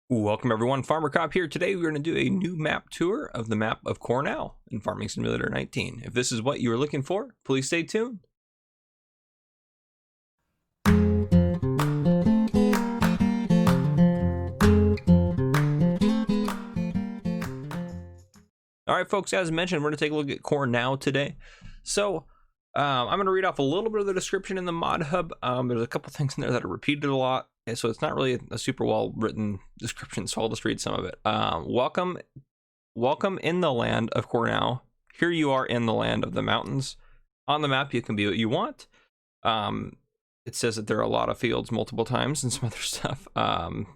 Welcome everyone, Farmer Cop here. Today we're going to do a new map tour of the map of Kornau in Farming Simulator 19. If this is what you were looking for, please stay tuned. Alright folks, as mentioned, we're going to take a look at Kornau today. So, I'm going to read off a little bit of the description in the ModHub. There's a couple things in there that are repeated a lot, and so it's not really a super well written description, so I'll just read some of it. Welcome in the land of Kornau. Here you are in the land of the mountains. On the map, you can be what you want. It says that there are a lot of fields multiple times and some other stuff. Some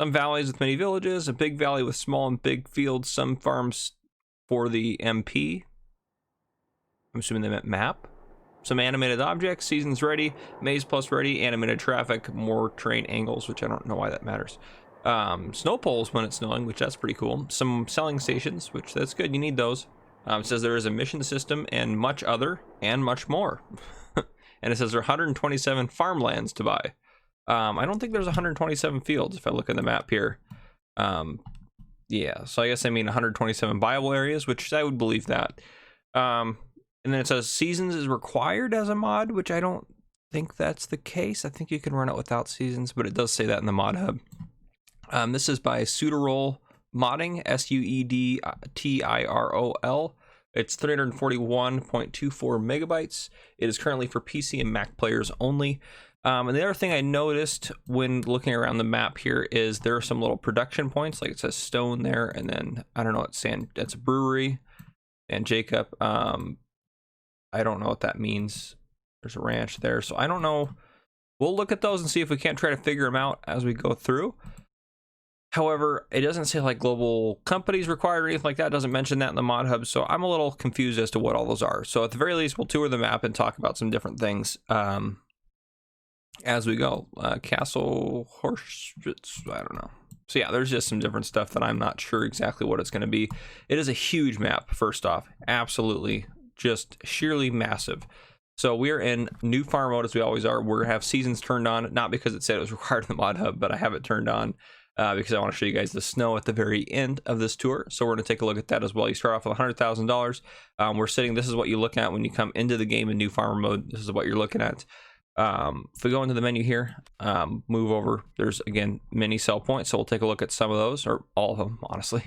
valleys with many villages, a big valley with small and big fields, some farms for the MP. I'm assuming they meant map. Some animated objects, seasons ready, maze plus ready, animated traffic, more terrain angles, which I don't know why that matters. Snow poles when it's snowing, which that's pretty cool. Some selling stations, which that's good, you need those. It says there is a mission system and much other and much more. And it says there are 127 farmlands to buy. I don't think there's 127 fields if I look at the map here. Yeah, so I guess I mean 127 viable areas, which I would believe that. And then it says seasons is required as a mod, which I don't think that's the case. I think you can run it without seasons, but it does say that in the ModHub. This is by Suedtirol Modding, Suedtirol. It's 341.24 megabytes. It is currently for PC and Mac players only. And the other thing I noticed when looking around the map here is there are some little production points, like it says stone there, and then I don't know, it's a brewery and Jacob. I don't know what that means. There's a ranch there, so I don't know. We'll look at those and see if we can't try to figure them out as we go through. However, it doesn't say like global companies required or anything like that. It doesn't mention that in the ModHub, so I'm a little confused as to what all those are. So at the very least, we'll tour the map and talk about some different things as we go. Castle Horschwitz, I don't know. So yeah, there's just some different stuff that I'm not sure exactly what it's going to be. It is a huge map, first off. Absolutely. Just sheerly massive. So we're in new farm mode as we always are. We're gonna have seasons turned on, not because it said it was required in the ModHub, but I have it turned on because I want to show you guys the snow at the very end of this tour. So we're gonna take a look at that as well. You start off with $100,000. We're sitting. This is what you look at when you come into the game in new farmer mode. This is what you're looking at. If we go into the menu here, move over. There's again many sell points. So we'll take a look at some of those, or all of them, honestly.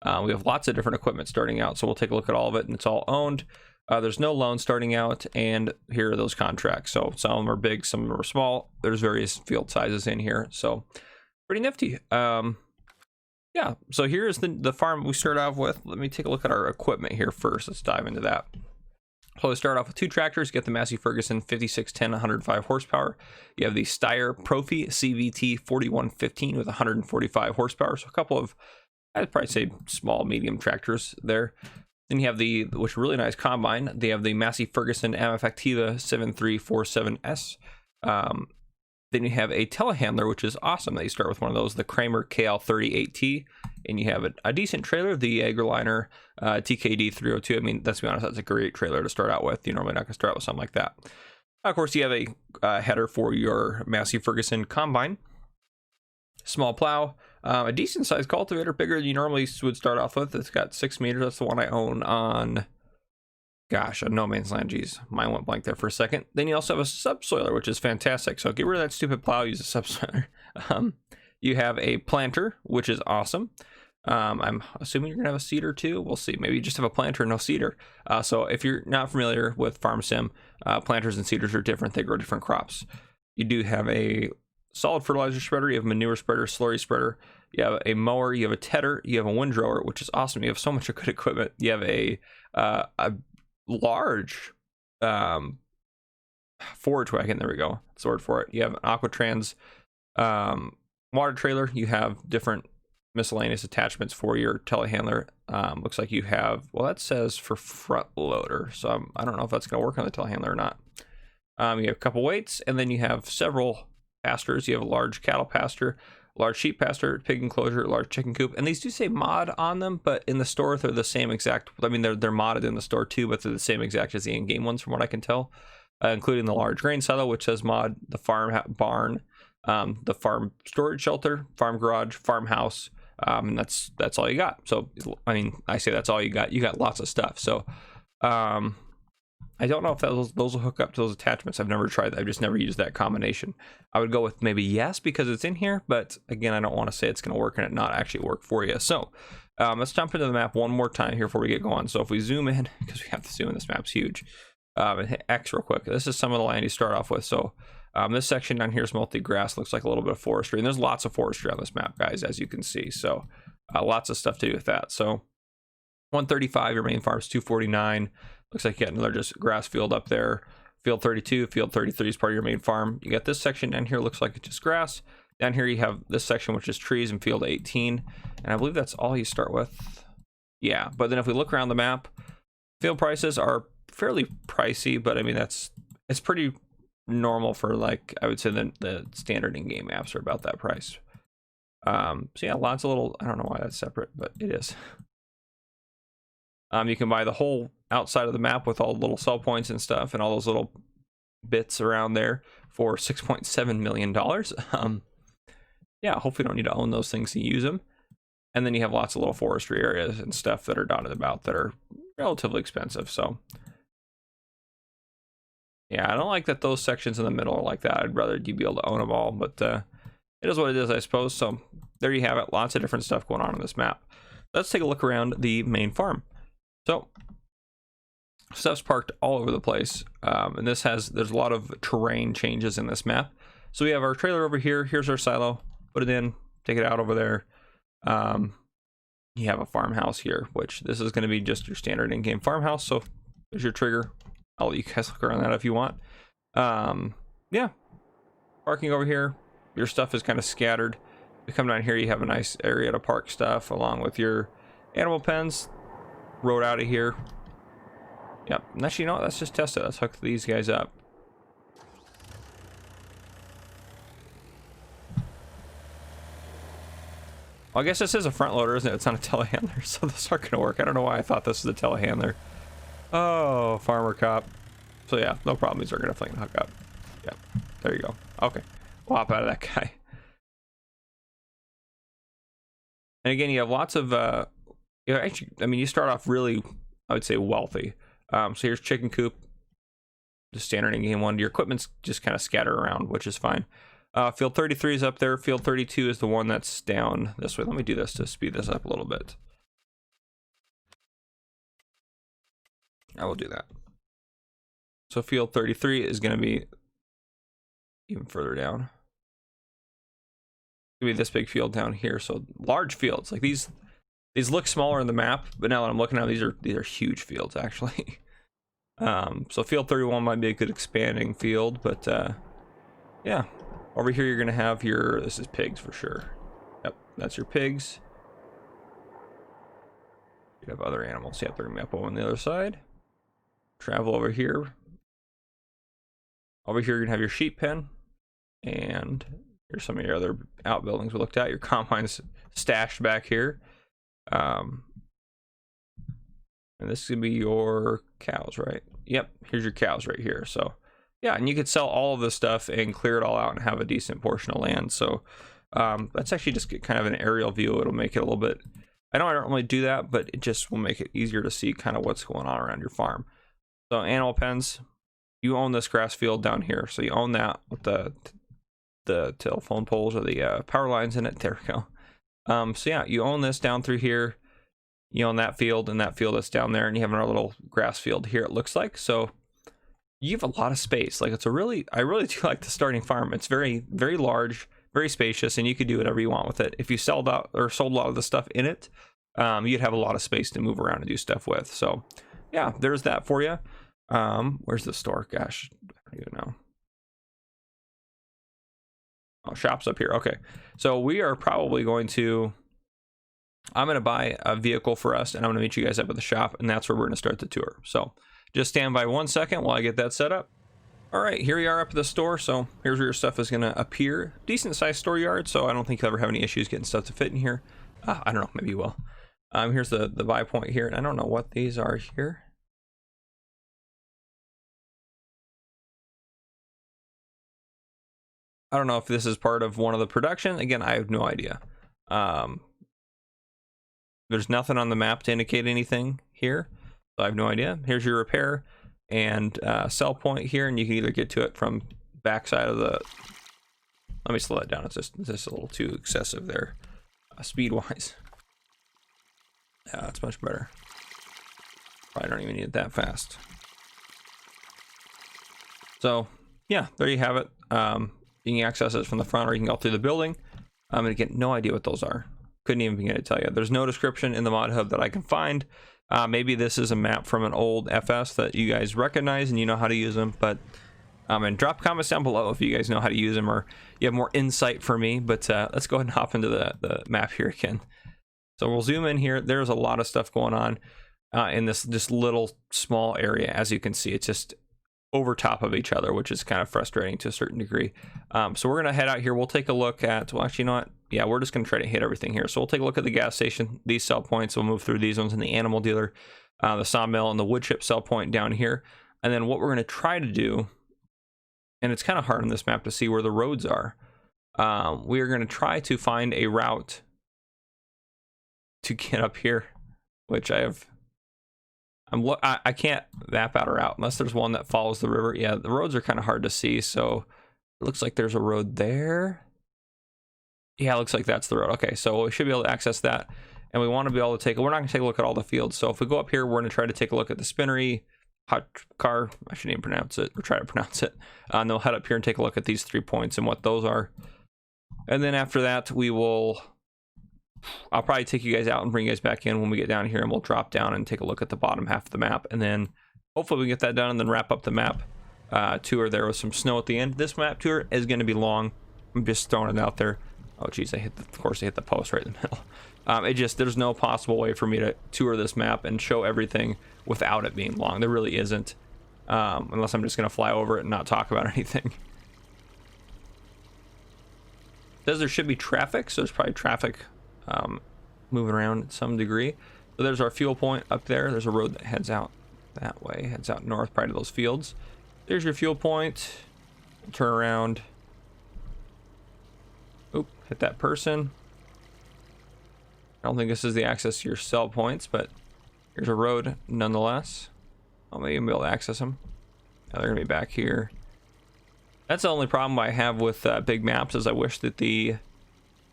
We have lots of different equipment starting out, so we'll take a look at all of it, and it's all owned. There's no loan starting out, and here are those contracts. So some of them are big, some of them are small. There's various field sizes in here, so pretty nifty. Yeah, so here's the farm we start off with. Let me take a look at our equipment here first. Let's dive into that. So we start off with two tractors. Get the Massey Ferguson 5610 105 horsepower. You have the Steyr Profi CVT 4115 with 145 horsepower. So a couple of, I'd probably say, small, medium tractors there. Then you have which really nice combine. They have the Massey Ferguson MF Activa 7347S. Then you have a telehandler, which is awesome that you start with one of those, the Kramer KL38T. And you have a decent trailer, the Agroliner TKD 302. I mean, let's be honest, that's a great trailer to start out with. You're normally not going to start out with something like that. Of course, you have a header for your Massey Ferguson combine. Small plow, a decent sized cultivator, bigger than you normally would start off with. It's got 6 meters. That's the one I own on, gosh, on No Man's Land. Geez, mine went blank there for a second. Then you also have a subsoiler, which is fantastic. So get rid of that stupid plow, use a subsoiler. You have a planter, which is awesome. I'm assuming you're gonna have a seeder too. We'll see. Maybe you just have a planter, no seeder. So if you're not familiar with Farm Sim, planters and seeders are different. They grow different crops. You do have a solid fertilizer spreader, you have a manure spreader, slurry spreader, you have a mower, you have a tedder, you have a windrower, which is awesome. You have so much good equipment. You have a large forage wagon. There we go. That's the word for it. You have an Aquatrans water trailer. You have different miscellaneous attachments for your telehandler. Looks like you have, well, that says for front loader, so I don't know if that's going to work on the telehandler or not. You have a couple weights, and then you have several pastures. You have a large cattle pasture, large sheep pasture, pig enclosure, large chicken coop, and these do say mod on them, but in the store they're the same exact. I mean, they're modded in the store too, but they're the same exact as the in-game ones from what I can tell, including the large grain silo, which says mod, the farm barn, the farm storage shelter, farm garage, farmhouse, and that's all you got. So I mean, I say that's all you got. You got lots of stuff. So I don't know if those will hook up to those attachments. I've never tried that. I've just never used that combination. I would go with maybe yes, because it's in here, but again, I don't want to say it's going to work and it not actually work for you. So let's jump into the map one more time here before we get going. So if we zoom in, because we have to zoom in, this map's huge, and hit X real quick. This is some of the land you start off with. So this section down here is mostly grass, looks like a little bit of forestry, and there's lots of forestry on this map, guys, as you can see. So lots of stuff to do with that. So 135, your main farm's 249. Looks like you got another just grass field up there. Field 32, field 33 is part of your main farm. You got this section down here, looks like it's just grass. Down here you have this section, which is trees, in field 18. And I believe that's all you start with. Yeah, but then if we look around the map, field prices are fairly pricey, but I mean, it's pretty normal for, like, I would say the standard in-game maps are about that price. So yeah, lots of little, I don't know why that's separate, but it is. You can buy the whole outside of the map with all the little sell points and stuff and all those little bits around there for $6.7 million. Yeah, hopefully you don't need to own those things to use them. And then you have lots of little forestry areas and stuff that are dotted about that are relatively expensive. So yeah, I don't like that those sections in the middle are like that. I'd rather you be able to own them all, but it is what it is, I suppose. So there you have it. Lots of different stuff going on this map. Let's take a look around the main farm. So stuff's parked all over the place, and there's a lot of terrain changes in this map. So we have our trailer over here. Here's our silo. Put it in, take it out over there. You have a farmhouse here, which this is going to be just your standard in-game farmhouse. So there's your trigger. I'll let you guys look around that if you want. Yeah, parking over here. Your stuff is kind of scattered. You come down here, you have a nice area to park stuff along with your animal pens. Road out of here. Yep. And actually, you know what? Let's just test it. Let's hook these guys up. Well, I guess this is a front loader, isn't it? It's not a telehandler, so this aren't gonna work. I don't know why I thought this was a telehandler. Oh, farmer cop. So yeah, no problem. These are gonna definitely hook up. Yep. There you go. Okay. We'll hop out of that guy. And again, you have lots of actually, I mean, you start off really, I would say, wealthy. So here's chicken coop, just standard in-game one. Your equipment's just kind of scattered around, which is fine. Field 33 is up there. Field 32 is the one that's down this way. Let me do this to speed this up a little bit. I will do that. So field 33 is going to be even further down. It's going to be this big field down here. So large fields like these. These look smaller in the map, but now that I'm looking at them, these are huge fields actually. So field 31 might be a good expanding field, but yeah. Over here you're gonna have your, this is pigs for sure. Yep, that's your pigs. You have other animals. Yep, they're gonna be up on the other side. Travel over here. Over here you're gonna have your sheep pen, and here's some of your other outbuildings we looked at. Your combine's stashed back here. And this is gonna be your cows, right? Yep, here's your cows right here. So yeah, and you could sell all of this stuff and clear it all out and have a decent portion of land. So let's actually just get kind of an aerial view. It'll make it a little bit, I know I don't really do that, but it just will make it easier to see kind of what's going on around your farm. So animal pens, you own this grass field down here, so you own that with the telephone poles or the power lines in it. There we go. So yeah, you own this down through here. You own that field and that field that's down there, and you have another little grass field here, it looks like. So you have a lot of space. Like, it's a really, I really do like the starting farm. It's very, very large, very spacious, and you could do whatever you want with it. If you sold out or sold a lot of the stuff in it, you'd have a lot of space to move around and do stuff with. So yeah, there's that for you. Where's the store? Gosh, I don't even know. Oh, shop's up here. Okay, so we are probably going to, I'm going to buy a vehicle for us, and I'm going to meet you guys up at the shop, and that's where we're going to start the tour. So just stand by 1 second while I get that set up. All right, here we are up at the store. So here's where your stuff is going to appear. Decent sized store yard, so I don't think you'll ever have any issues getting stuff to fit in here. I don't know, maybe you will. Here's the buy point here, and I don't know what these are here. I don't know if this is part of one of the production. Again, I have no idea. There's nothing on the map to indicate anything here, so I have no idea. Here's your repair and sell point here, and you can either get to it from backside of the. Let me slow that down. It's just a little too excessive there, speed wise. Yeah, that's much better. Probably don't even need it that fast. So yeah, there you have it. You can access it from the front, or you can go through the building. I'm gonna get no idea what those are. Couldn't even begin to tell you. There's no description in the ModHub that I can find. Maybe this is a map from an old FS that you guys recognize and you know how to use them. But and drop comments down below if you guys know how to use them or you have more insight for me. But let's go ahead and hop into the map here again. So we'll zoom in here. There's a lot of stuff going on in this just little small area. As you can see, it's just over top of each other, which is kind of frustrating to a certain degree. So we're gonna head out here. We'll take a look at, well, actually, you know what? Yeah, we're just gonna try to hit everything here. So we'll take a look at the gas station, these sell points. We'll move through these ones in the animal dealer, the sawmill, and the wood chip sell point down here. And then what we're gonna try to do, and it's kind of hard on this map to see where the roads are. We are gonna try to find a route to get up here, which I can't map out a route unless there's one that follows the river. Yeah, the roads are kind of hard to see, so it looks like there's a road there. Yeah, it looks like that's the road. Okay, so we should be able to access that, and we want to be able to take. We're not going to take a look at all the fields. So if we go up here, we're going to try to take a look at the spinnery, hot car. I shouldn't even pronounce it, or try to pronounce it. And they'll head up here and take a look at these 3 points and what those are. And then after that, we will. I'll probably take you guys out and bring you guys back in when we get down here, and we'll drop down and take a look at the bottom half of the map, and then hopefully we get that done and then wrap up the map tour there with some snow at the end. This map tour is going to be long. I'm just throwing it out there. Oh geez, of course I hit the post right in the middle. There's no possible way for me to tour this map and show everything without it being long. There really isn't, unless I'm just going to fly over it and not talk about anything. It says there should be traffic, so there's probably traffic moving around to some degree. So there's our fuel point up there. There's a road that heads out that way, heads out north, probably to those fields. There's your fuel point. We'll turn around. Oop, hit that person. I don't think this is the access to your sell points, but here's a road nonetheless. I'll maybe be able to access them. Now they're gonna be back here. That's the only problem I have with big maps, is I wish that the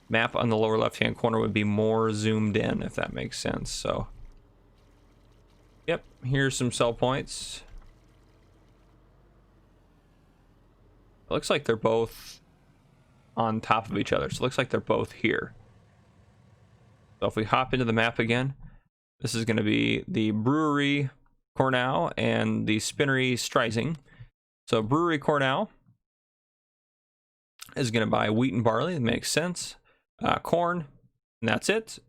map on the lower left hand corner would be more zoomed in, if that makes sense. So yep, here's some sell points. It looks like they're both on top of each other, so it looks like they're both here. So if we hop into the map again, this is going to be the brewery Kornau and the spinnery Streising. So brewery Kornau is going to buy wheat and barley. That makes sense. Corn, and that's it.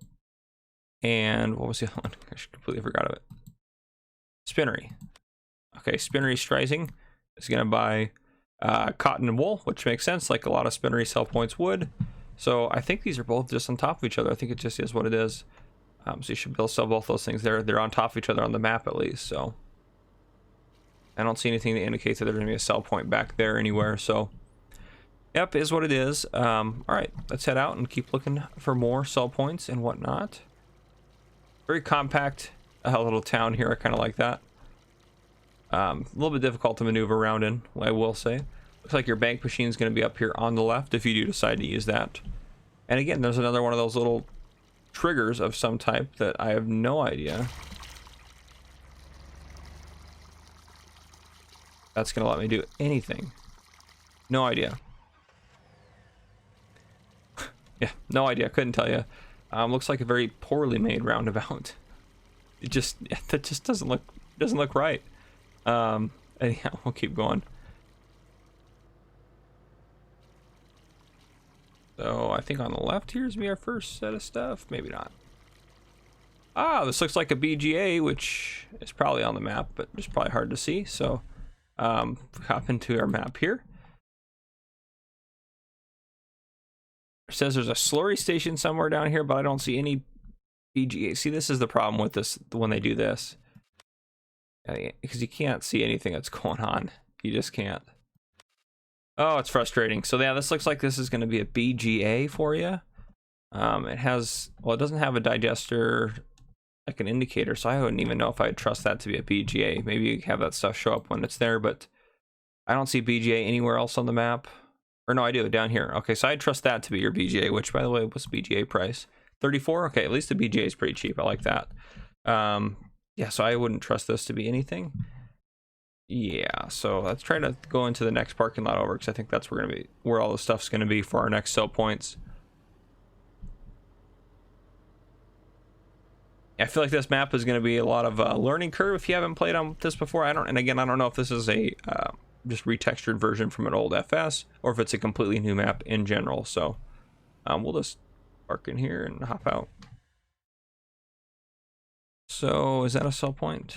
And what was the other one? I completely forgot of it. Spinnery. Okay, spinnery Streising is going to buy cotton and wool, which makes sense, like a lot of spinnery sell points would. So I think these are both just on top of each other. I think it just is what it is. So you should be able to sell both those things there. They're on top of each other on the map at least. So I don't see anything that indicates that there's going to be a sell point back there anywhere. So yep, is what it is. All right, let's head out and keep looking for more sell points and whatnot. Very compact little town here. I kind of like that. A little bit difficult to maneuver around in, I will say. Looks like your bank machine is going to be up here on the left if you do decide to use that. And again, there's another one of those little triggers of some type that I have no idea. That's going to let me do anything. No idea. Yeah, no idea. Couldn't tell you. Looks like a very poorly made roundabout. It just, that just doesn't look right. Anyhow, we'll keep going. So I think on the left here is our first set of stuff. Maybe not. Ah, this looks like a BGA, which is probably on the map, but it's probably hard to see. So hop into our map here. It says there's a Slurry Station somewhere down here, but I don't see any BGA. See, this is the problem with this when they do this. Because you can't see anything that's going on. You just can't. Oh, it's frustrating. So yeah, this looks like this is going to be a BGA for you. It has, well, it doesn't have a digester like an indicator, so I wouldn't even know if I'd trust that to be a BGA. Maybe you have that stuff show up when it's there, but I don't see BGA anywhere else on the map. Or no, I do, down here. Okay, so I'd trust that to be your BGA, which, by the way, what's the BGA price? 34? Okay, at least the BGA is pretty cheap. I like that. Yeah, so I wouldn't trust this to be anything. Yeah, so let's try to go into the next parking lot over, because I think that's where all the stuff's going to be for our next sell points. I feel like this map is going to be a lot of learning curve if you haven't played on this before. And again, I don't know if this is a just retextured version from an old FS, or if it's a completely new map in general. So we'll just park in here and hop out. So is that a sell point?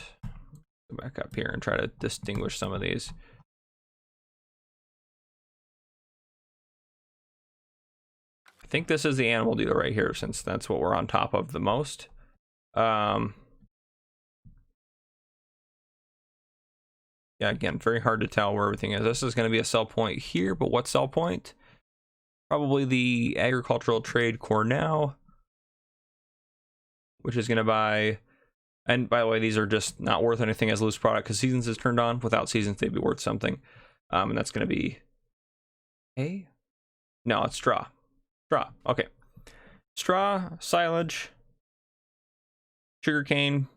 Go back up here and try to distinguish some of these. I think this is the animal dealer right here, since that's what we're on top of the most. Yeah, again, very hard to tell where everything is. This is going to be a sell point here, but what sell point? Probably the agricultural trade Kornau, which is going to buy. And by the way, these are just not worth anything as loose product because seasons is turned on. Without seasons, they'd be worth something. And that's going to be hay? No, it's straw. Straw. Okay. Straw, silage, sugarcane,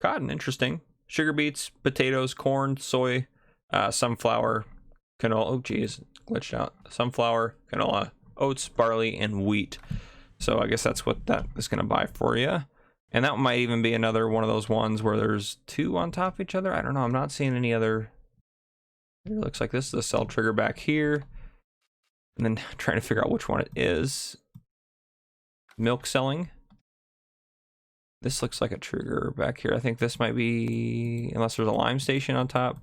cotton. Interesting. Sugar beets, potatoes, corn, soy, sunflower, canola. Oh, geez, glitched out. Sunflower, canola, oats, barley, and wheat. So I guess that's what that is going to buy for you. And that might even be another one of those ones where there's two on top of each other. I don't know. I'm not seeing any other. It looks like this is a sell trigger back here. And then trying to figure out which one it is. Milk selling. This looks like a trigger back here. I think this might be, unless there's a lime station on top.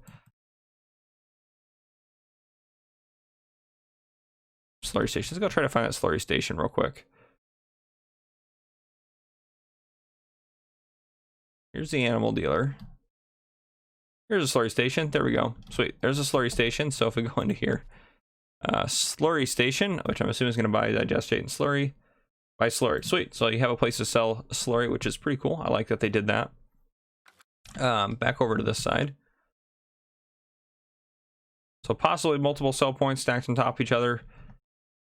Slurry station. Let's go try to find that slurry station real quick. Here's the animal dealer. Here's a slurry station. There we go. Sweet. There's a slurry station. So if we go into here, slurry station, which I'm assuming is going to buy digestate and slurry. Buy slurry. Sweet. So you have a place to sell slurry, which is pretty cool. I like that they did that. Back over to this side. So possibly multiple sell points stacked on top of each other.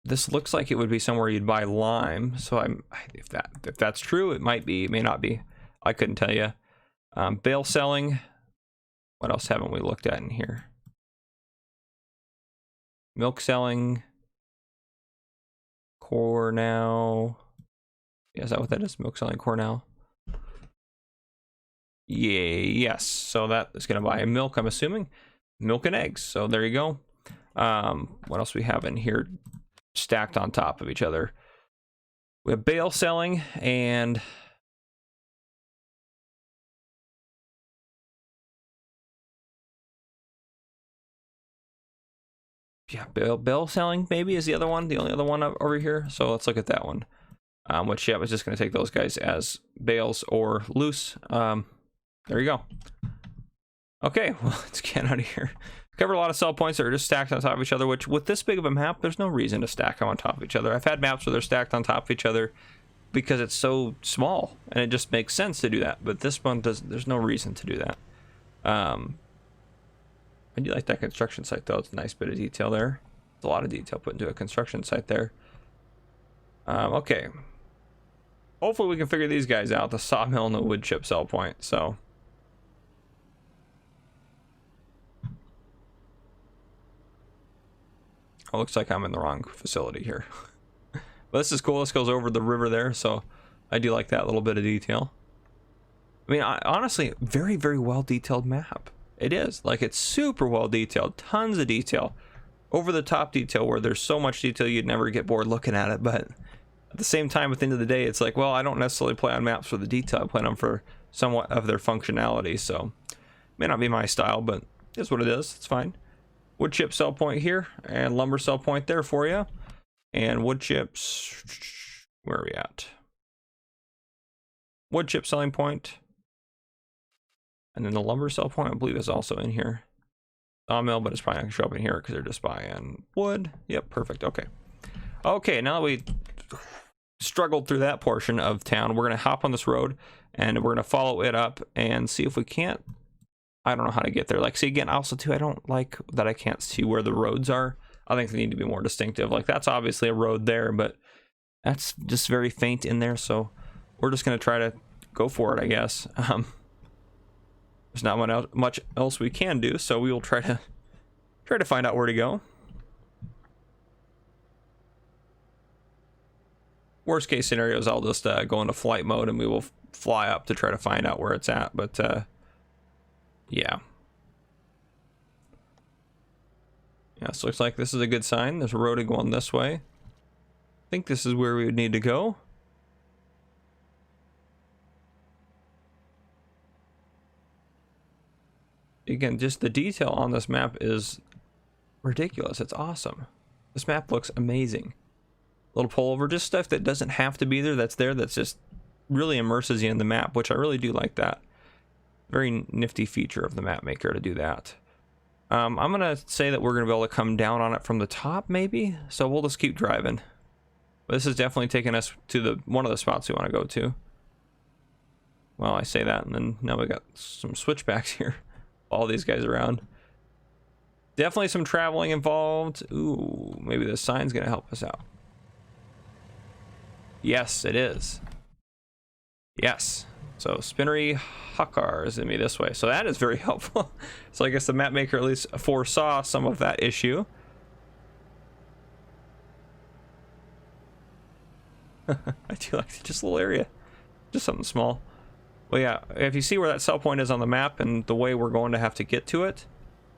This looks like it would be somewhere you'd buy lime. So if that's true, it might be, it may not be. I couldn't tell you. Bale selling. What else haven't we looked at in here? Milk selling. Kornau. Yeah, is that what that is? Milk selling Kornau. Yeah, yes. So that is going to buy milk, I'm assuming. Milk and eggs. So there you go. What else we have in here stacked on top of each other? We have bale selling and yeah, bale selling maybe is the other one, the only other one over here. So let's look at that one. Which, yeah, I was just going to take those guys as bales or loose. There you go. Okay, well, let's get out of here. Covered a lot of sell points that are just stacked on top of each other, which with this big of a map, there's no reason to stack them on top of each other. I've had maps where they're stacked on top of each other because it's so small and it just makes sense to do that. But this one there's no reason to do that. I do like that construction site though. It's a nice bit of detail there. It's a lot of detail put into a construction site there. Okay. Hopefully we can figure these guys out, the sawmill and the wood chip sell point. So oh, looks like I'm in the wrong facility here. But this is cool. This goes over the river there, so I do like that little bit of detail. I mean, honestly, very, very well detailed map. It is. Like, it's super well detailed. Tons of detail. Over the top detail where there's so much detail you'd never get bored looking at it. But at the same time, at the end of the day, it's like, well, I don't necessarily play on maps for the detail. I play on them for somewhat of their functionality. So, may not be my style, but it is what it is. It's fine. Wood chip sell point here. And lumber sell point there for you. And wood chips... Where are we at? Wood chip selling point. And then the lumber sell point, I believe, is also in here. sawmill, but it's probably not gonna show up in here because they're just buying wood. Yep, perfect. Okay. Okay, now that we struggled through that portion of town, we're gonna hop on this road and we're gonna follow it up and see if we can't. I don't know how to get there. Like, see, again, also too, I don't like that I can't see where the roads are. I think they need to be more distinctive. Like, that's obviously a road there, but that's just very faint in there. So we're just gonna try to go for it, I guess. There's not much else we can do, so we will try to find out where to go. Worst case scenario is I'll just go into flight mode and we will fly up to try to find out where it's at. But yeah. Yeah, so looks like this is a good sign. There's a road going this way. I think this is where we would need to go. Again, just the detail on this map is ridiculous. It's awesome. This map looks amazing. Little pullover, just stuff that doesn't have to be there, that's just really immerses you in the map, which I really do like that. Very nifty feature of the map maker to do that. I'm gonna say that we're gonna be able to come down on it from the top, maybe. So we'll just keep driving. But this is definitely taking us to one of the spots we want to go to. Well, I say that, and then now we got some switchbacks here. All these guys around. Definitely some traveling involved. Ooh, maybe the sign's gonna help us out. Yes, it is. Yes. So Spinnery Hakar is gonna be this way. So that is very helpful. So I guess the map maker at least foresaw some of that issue. I do like just a little area. Just something small. Well, yeah, if you see where that sell point is on the map and the way we're going to have to get to it,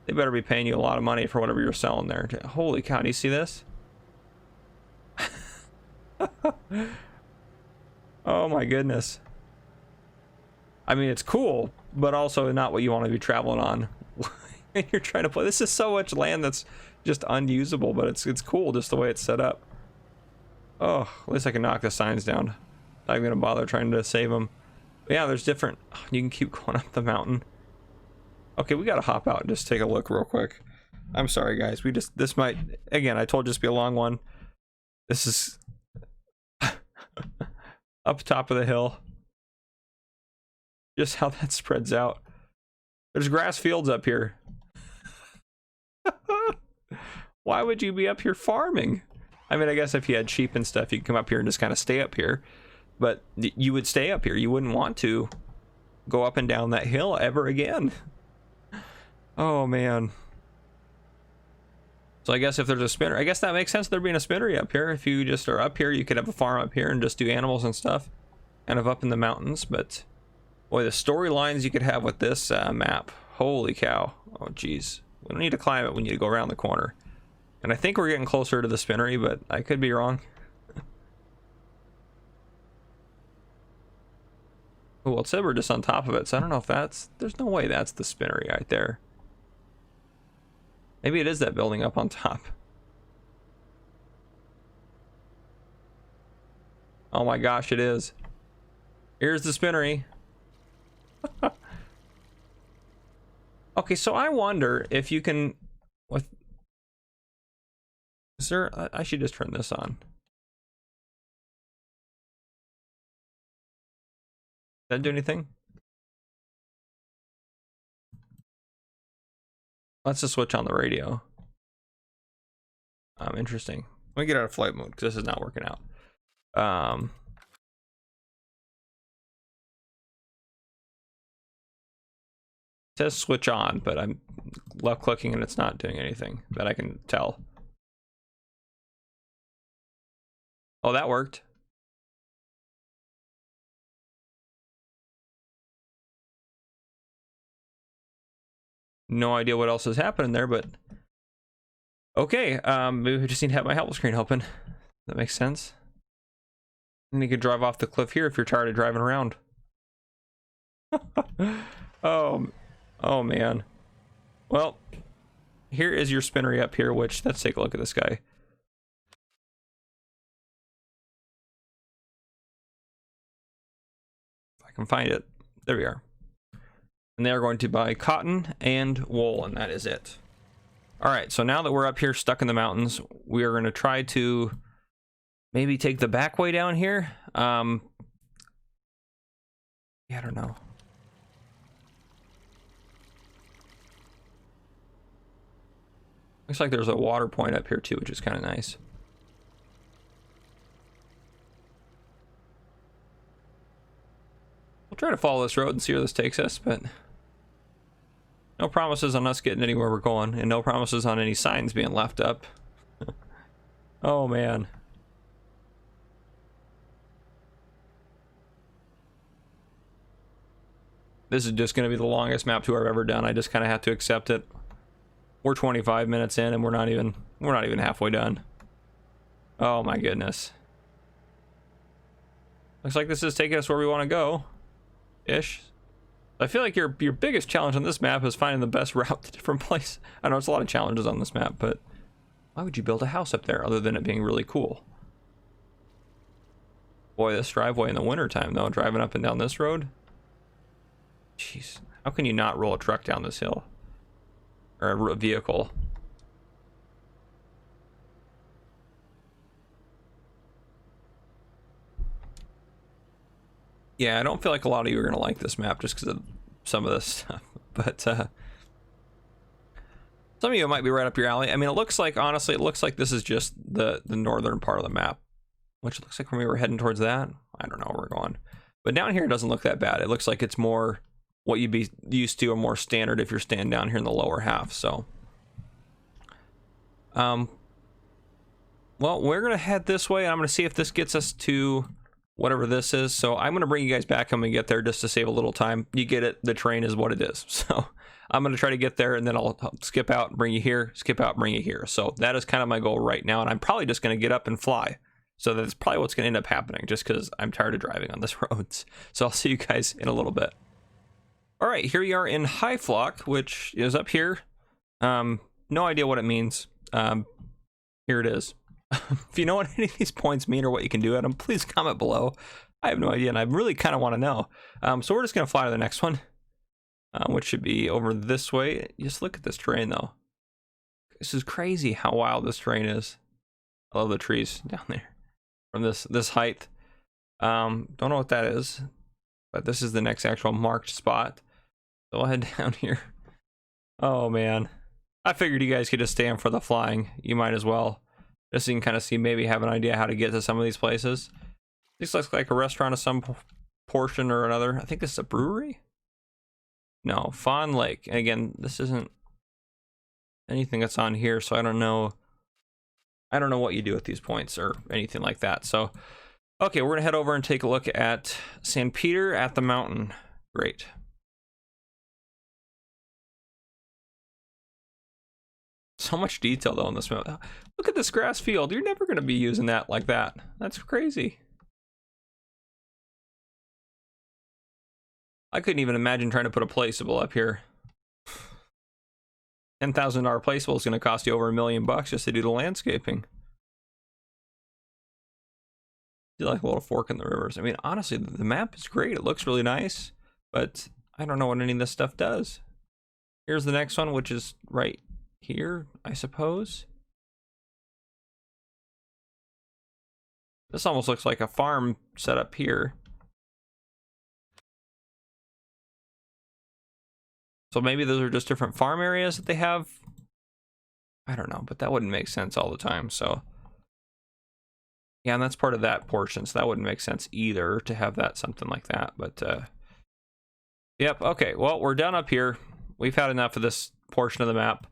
they better be paying you a lot of money for whatever you're selling there. Holy cow, do you see this? Oh my goodness. I mean, it's cool, but also not what you want to be traveling on. You're trying to play. This is so much land that's just unusable, but it's cool just the way it's set up. Oh, at least I can knock the signs down. Not even gonna bother trying to save them. But yeah, there's different. You can keep going up the mountain. Okay, we gotta hop out and just take a look real quick. I'm sorry, guys. This might, again, I told you, just be a long one. This is up top of the hill. Just how that spreads out. There's grass fields up here. Why would you be up here farming? I mean, I guess if you had sheep and stuff, you could come up here and just kind of stay up here. But you would stay up here. You wouldn't want to go up and down that hill ever again. Oh, man. So I guess if there's a spinner, I guess that makes sense there being a spinnery up here. If you just are up here, you could have a farm up here and just do animals and stuff. Kind of up in the mountains. But, boy, the storylines you could have with this map. Holy cow. Oh, geez. We don't need to climb it. We need to go around the corner. And I think we're getting closer to the spinnery, but I could be wrong. Oh, well, it said we're just on top of it, so I don't know if that's... There's no way that's the spinnery right there. Maybe it is that building up on top. Oh my gosh, it is. Here's the spinnery. Okay, so I wonder if you can... Is there... I should just turn this on. Does that do anything? Let's just switch on the radio. Interesting. Let me get out of flight mode because this is not working out. It says switch on, but I'm left clicking and it's not doing anything that I can tell. Oh, that worked. No idea what else is happening there, but okay. Maybe we just need to have my help screen open. That makes sense. And you could drive off the cliff here if you're tired of driving around. Oh man. Well, here is your spinnery up here, which, let's take a look at this guy. If I can find it. There we are. And they are going to buy cotton and wool, and that is it. All right, so now that we're up here stuck in the mountains, we are going to try to maybe take the back way down here. Yeah, I don't know. Looks like there's a water point up here too, which is kind of nice. We'll try to follow this road and see where this takes us, but no promises on us getting anywhere we're going, and no promises on any signs being left up. Oh man. This is just going to be the longest map tour I've ever done. I just kind of have to accept it. We're 25 minutes in and we're not even halfway done. Oh my goodness. Looks like this is taking us where we want to go. Ish. I feel like your biggest challenge on this map is finding the best route to different places. I know it's a lot of challenges on this map, but why would you build a house up there other than it being really cool? Boy, this driveway in the wintertime though, driving up and down this road. Jeez, how can you not roll a truck down this hill? Or a vehicle. Yeah, I don't feel like a lot of you are going to like this map just because of some of this stuff. But some of you might be right up your alley. I mean, it looks like, honestly, it looks like this is just the northern part of the map. Which looks like when we were heading towards that. I don't know where we're going. But down here it doesn't look that bad. It looks like it's more what you'd be used to or more standard if you're standing down here in the lower half. So well, we're gonna head this way and I'm gonna see if this gets us to whatever this is. So I'm gonna bring you guys back when we get there just to save a little time. You get it, the train is what it is. So I'm gonna try to get there and then I'll skip out and bring you here, skip out, bring you here. So that is kind of my goal right now, and I'm probably just gonna get up and fly. So that's probably what's gonna end up happening, just because I'm tired of driving on this roads. So I'll see you guys in a little bit. All right, here we are in High Flock, which is up here. No idea what it means. Here it is. If you know what any of these points mean or what you can do at them, please comment below. I have no idea, and I really kind of want to know. So we're just going to fly to the next one, which should be over this way. Just look at this terrain, though. This is crazy how wild this terrain is. I love the trees down there from this height. Don't know what that is, but this is the next actual marked spot. So I'll head down here. Oh man, I figured you guys could just stand for the flying. You might as well, just so you can kind of see, maybe have an idea how to get to some of these places. This looks like a restaurant of some portion or another. I think this is a brewery. No, Fawn Lake. And again, this isn't anything that's on here, so I don't know. I don't know what you do at these points or anything like that. So, okay, we're gonna head over and take a look at St. Peter at the Mountain. Great. So much detail though in this map. Look at this grass field. You're never going to be using that like that. That's crazy. I couldn't even imagine trying to put a placeable up here. $10,000 placeable is going to cost you over $1 million just to do the landscaping. You like a little fork in the rivers. I mean, honestly, the map is great. It looks really nice, but I don't know what any of this stuff does. Here's the next one, which is right here, I suppose. This almost looks like a farm set up here. So maybe those are just different farm areas that they have. I don't know, but that wouldn't make sense all the time. So yeah, and that's part of that portion, so that wouldn't make sense either to have that something like that. But yep, okay, well, we're done up here. We've had enough of this portion of the map.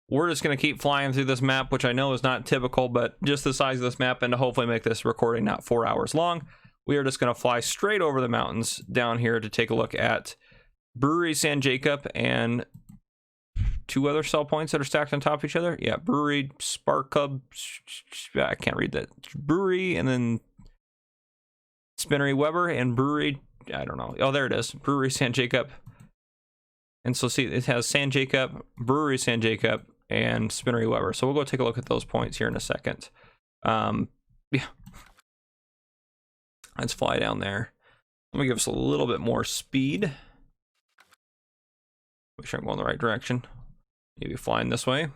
We're just going to keep flying through this map, which I know is not typical, but just the size of this map, and to hopefully make this recording not 4 hours long, we are just going to fly straight over the mountains down here to take a look at Brewery San Jacob and two other cell points that are stacked on top of each other. Yeah, Brewery Spark Club. I can't read that. Brewery and then Spinnery Weber and Brewery. I don't know. Oh, there it is. Brewery San Jacob. And so see, it has San Jacob, Brewery San Jacob, and Spinnery Weber. So we'll go take a look at those points here in a second. Yeah. Let's fly down there. Let me give us a little bit more speed. Make sure I'm going the right direction. Maybe flying this way.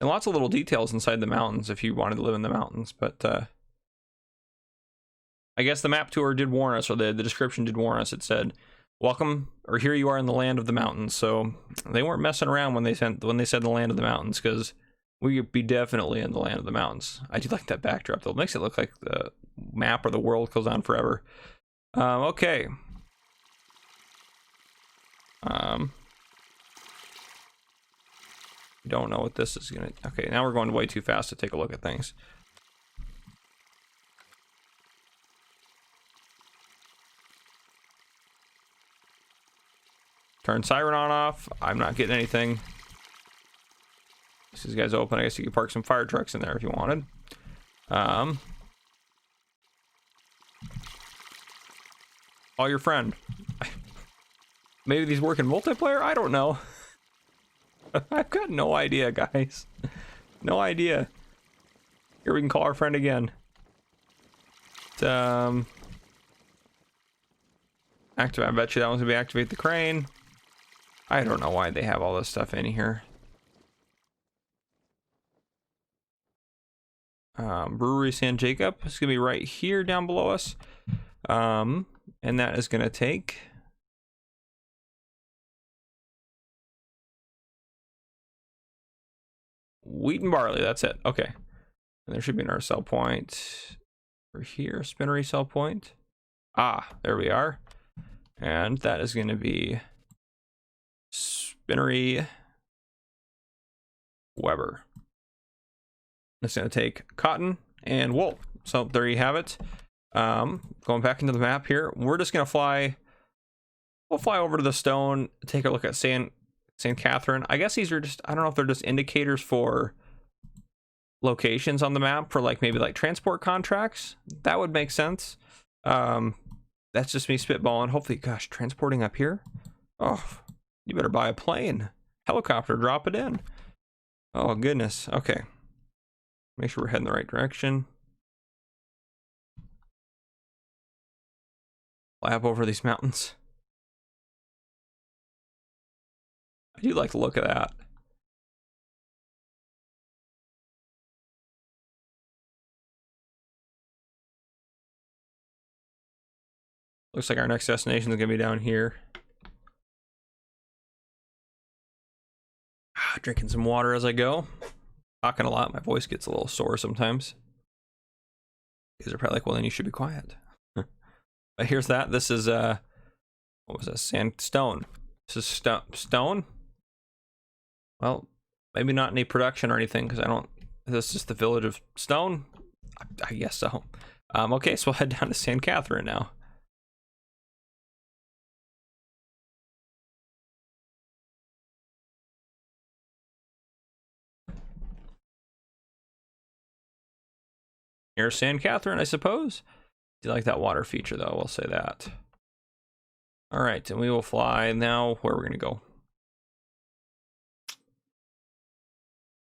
And lots of little details inside the mountains if you wanted to live in the mountains, but I guess the map tour did warn us, or the description did warn us. It said, welcome, or here you are in the land of the mountains. So they weren't messing around when they said the land of the mountains, because we could be definitely in the land of the mountains. I do like that backdrop though. It makes it look like the map or the world goes on forever. Okay. Don't know what this is gonna. Okay, now we're going way too fast to take a look at things. Turn siren on off. I'm not getting anything. This guy's open. I guess you could park some fire trucks in there if you wanted. Call your friend. Maybe these work in multiplayer? I don't know. I've got no idea, guys. No idea. Here we can call our friend again. Activate. I bet you that one's gonna be activate the crane. I don't know why they have all this stuff in here. Brewery San Jacob. It's gonna be right here down below us. And that is gonna take wheat and barley. That's it. Okay. And there should be another sell point over here. Spinnery sell point. Ah, there we are. And that is going to be Spinnery Weber. It's going to take cotton and wool. So there you have it. Going back into the map here, we're just going to fly. We'll fly over to the stone, take a look at St. Catherine. I guess these are just, I don't know if they're just indicators for locations on the map for like maybe like transport contracts. That would make sense. That's just me spitballing. Hopefully, gosh, transporting up here. Oh, you better buy a plane. Helicopter, drop it in. Oh, goodness. Okay. Make sure we're heading the right direction. Fly up over these mountains. I do like the look of that. Looks like our next destination is going to be down here. Drinking some water as I go. Talking a lot. My voice gets a little sore sometimes. You guys are probably like, well, then you should be quiet. But here's that. This is, what was this? Sandstone. This is stone. Well, maybe not any production or anything, because I don't, this is the village of Stone? I guess so. Okay, so we'll head down to St. Catherine now. Here's St. Catherine, I suppose. Do you like that water feature, though? We'll say that. All right, and we will fly now. Where are we going to go?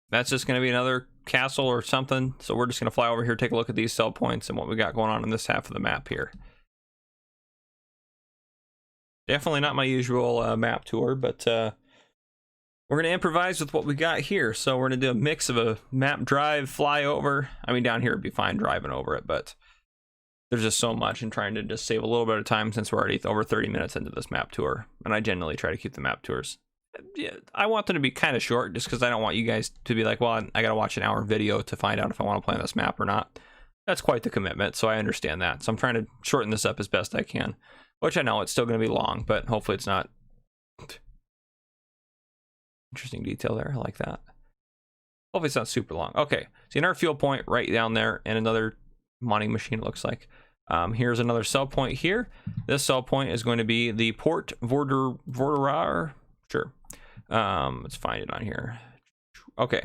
That's just going to be another castle or something. So we're just going to fly over here, take a look at these sell points and what we got going on in this half of the map here. Definitely not my usual map tour, but we're going to improvise with what we got here. So we're going to do a mix of a map drive, fly over. I mean, down here it'd be fine driving over it, but there's just so much and trying to just save a little bit of time since we're already over 30 minutes into this map tour. And I generally try to keep the map tours. Yeah, I want them to be kind of short just because I don't want you guys to be like, well, I got to watch an hour video to find out if I want to play on this map or not. That's quite the commitment, so I understand that. So I'm trying to shorten this up as best I can, which I know it's still going to be long, but hopefully it's not. Interesting detail there. I like that. Hopefully it's not super long. Okay, so another fuel point right down there and another modding machine, it looks like. Here's another sell point here. This sell point is going to be the Port Vorderar. Sure. Let's find it on here. Okay.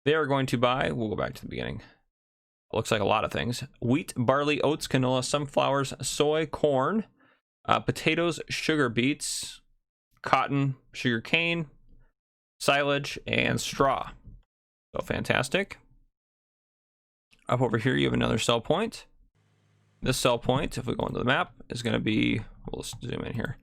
They are going to buy, we'll go back to the beginning. Looks like a lot of things. Wheat, barley, oats, canola, sunflowers, soy, corn, potatoes, sugar beets, cotton, sugar cane, silage, and straw. So fantastic. Up over here, you have another sell point. This sell point, if we go into the map, is going to be, we'll zoom in here.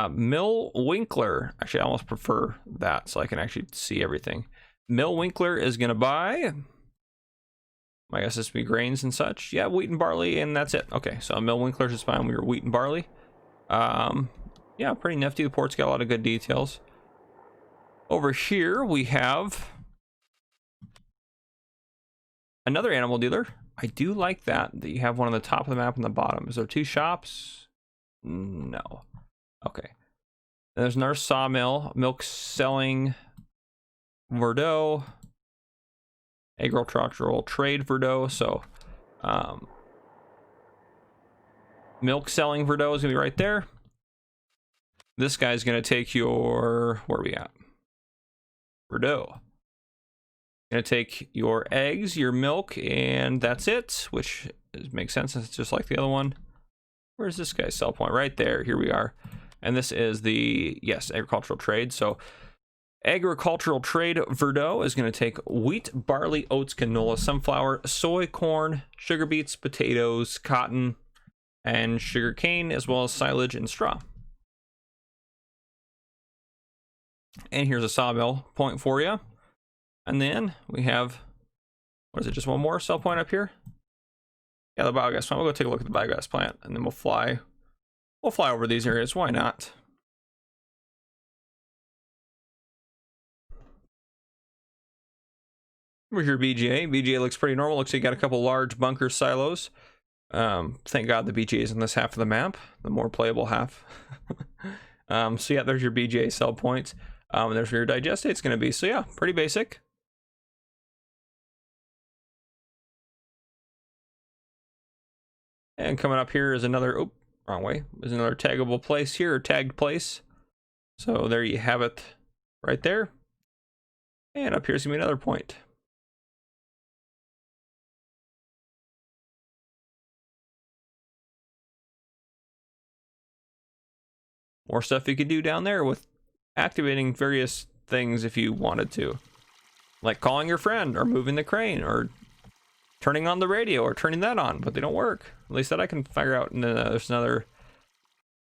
Mill Winkler. Actually, I almost prefer that so I can actually see everything. Mill Winkler is going to buy, I guess this would be grains and such. Yeah, wheat and barley, and that's it. Okay, so Mill Winkler is buying your wheat and barley. Yeah, pretty nifty. The port's got a lot of good details. Over here, we have another animal dealer. I do like that you have one on the top of the map and the bottom. Is there two shops? No. Okay. And there's another sawmill, milk selling Verdot, agricultural trade Verdot. So milk selling Verdot is gonna be right there. This guy's gonna take your, where are we at? Verdot. Gonna take your eggs, your milk, and that's it, which makes sense. It's just like the other one. Where's this guy's sell point? Right there. Here we are. And this is the, yes, agricultural trade. So agricultural trade Verdot is going to take wheat, barley, oats, canola, sunflower, soy, corn, sugar beets, potatoes, cotton, and sugar cane, as well as silage and straw. And here's a sawmill point for you. And then we have, what is it, just one more sell point up here? Yeah, the biogas plant. We'll go take a look at the biogas plant, and then we'll fly over these areas. Why not? Here's your BGA. BGA looks pretty normal. Looks like you got a couple large bunker silos. Thank God the BGA is in this half of the map, the more playable half. So yeah, there's your BGA sell points. And there's where your digestate's going to be. So yeah, pretty basic. And coming up here is another, oh, wrong way. There's another taggable place here, or tagged place. So there you have it right there. And up here's gonna be another point. More stuff you could do down there with activating various things if you wanted to. Like calling your friend, or moving the crane, or turning on the radio, or turning that on, but they don't work. At least that I can figure out. And then there's another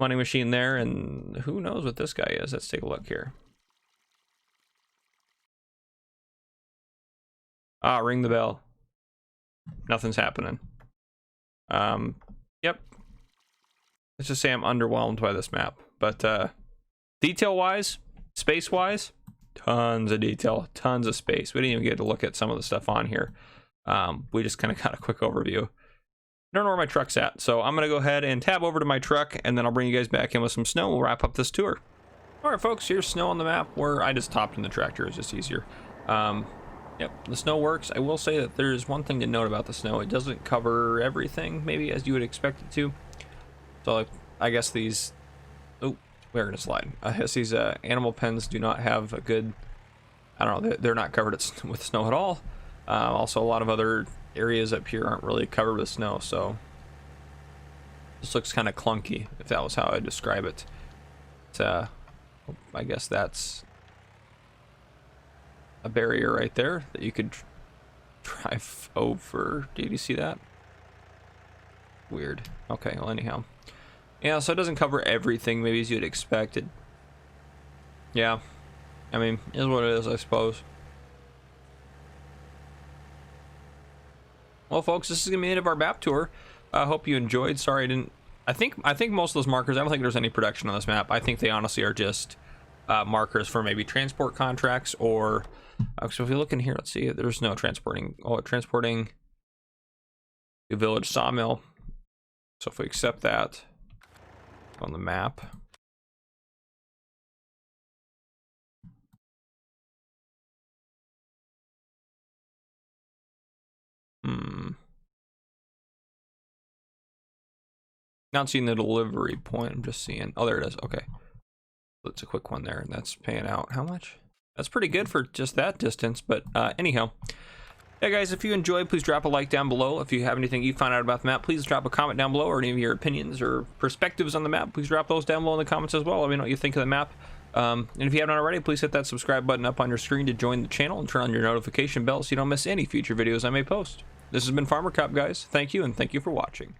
money machine there, and who knows what this guy is. Let's take a look here. Ah, ring the bell. Nothing's happening. Yep. Let's just say I'm underwhelmed by this map. But detail-wise, space-wise, tons of detail, tons of space. We didn't even get to look at some of the stuff on here. We just kind of got a quick overview. I don't know where my truck's at, so I'm going to go ahead and tab over to my truck, and then I'll bring you guys back in with some snow. We'll wrap up this tour. All right, folks, here's snow on the map where I just topped in the tractor. It's just easier. Yep, the snow works. I will say that there's one thing to note about the snow. It doesn't cover everything, maybe, as you would expect it to. So I guess these... Oh, we're going to slide. I guess these animal pens do not have a good... I don't know, they're not covered with snow at all. Also, a lot of other areas up here aren't really covered with snow, so this looks kind of clunky, if that was how I'd describe it. But, I guess that's a barrier right there that you could drive over. Did you see that? Weird. Okay, well, anyhow. Yeah, so it doesn't cover everything, maybe as you'd expected. Yeah, I mean, it is what it is, I suppose. Well, folks, this is gonna be the end of our map tour. I hope you enjoyed. Sorry, I didn't. I think most of those markers, I don't think there's any production on this map. I think they honestly are just markers for maybe transport contracts, or so if you look in here, let's see, there's no transporting. Oh, transporting the village sawmill. So if we accept that on the map, not seeing the delivery point. I'm just seeing, oh, there it is. Okay, that's a quick one there, and that's paying out how much? That's pretty good for just that distance. But anyhow, yeah, guys, if you enjoyed, please drop a like down below. If you have anything you find out about the map, please drop a comment down below, or any of your opinions or perspectives on the map, please drop those down below in the comments as well. Let me know what you think of the map. And if you haven't already, please hit that subscribe button up on your screen to join the channel, and turn on your notification bell so you don't miss any future videos I may post. This has been Farmer Cop, guys. Thank you, and thank you for watching.